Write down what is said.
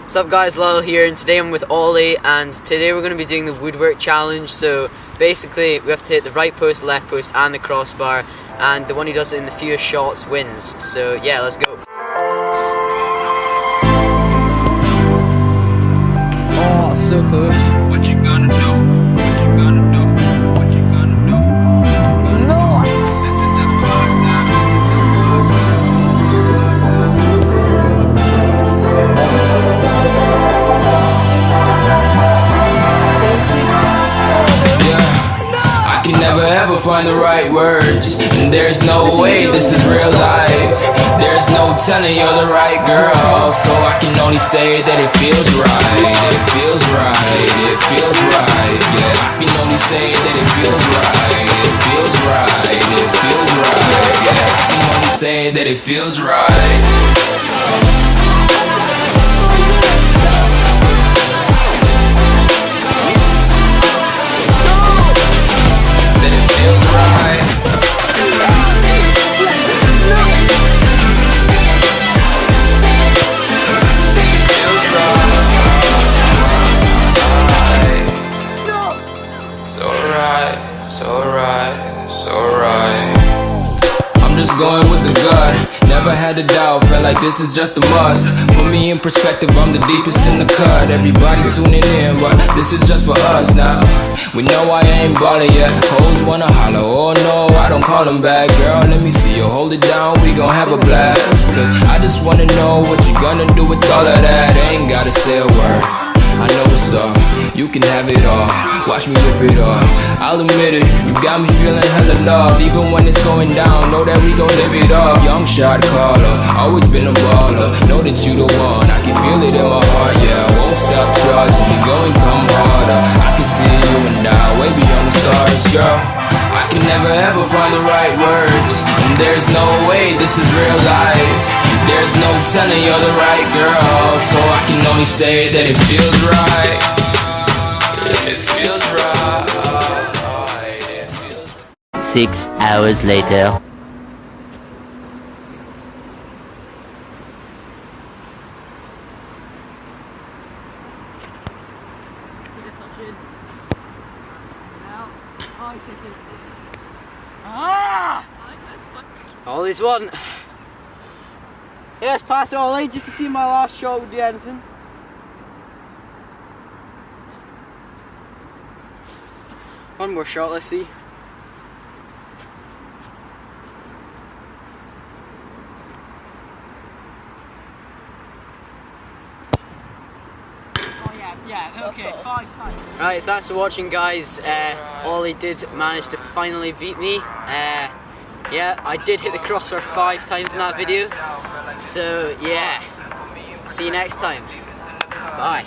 What's up guys, Lyle here, and today I'm with Ollie, and today we're going to be doing the woodwork challenge. So basically we have to hit the right post, left post and the crossbar, and the one who does it in the fewest shots wins. So yeah, let's go. Oh, so close. What you gonna do? What you gonna do? What you gonna do? No! This is just for us now. Never ever find the right words, and there's no way this is real life. There's no telling you're the right girl, so I can only say that it feels right. It feels right, it feels right, yeah. I can only say that it feels right. It feels right, it feels right, yeah. I can only say that it feels right. I'm just going with the gut, never had a doubt, felt like this is just a must. Put me in perspective, I'm the deepest in the cut. Everybody tuning in, but this is just for us now. We know I ain't ballin' yet, hoes wanna holler, oh no, I don't call them back. Girl, let me see you hold it down, we gon' have a blast. Cause I just wanna know what you gonna do with all of that. Ain't gotta say a word, I know what's up, you can have it all. Watch me rip it off, I'll admit it, you got me feeling hella loved. Even when it's going down, know that we gon' live it up. Young shot caller, always been a baller. Know that you the one, I can feel it in my heart, yeah. I won't stop charging, you go and come harder. I can see you and I, way beyond the stars, girl. I can never ever find the right words, and there's no way this is real life. There's no telling you're the right girl, so I can only say that it feels right. It feels right. It feels right. 6 hours later. Ollie's one. Yes, pass Ollie, just to see my last shot with the Edison. One more shot, let's see. Oh yeah, okay, 5 times. Right, thanks for watching guys. Ollie did manage to finally beat me. Yeah, I did hit the crossbar 5 times in that video. So yeah, see you next time. Bye.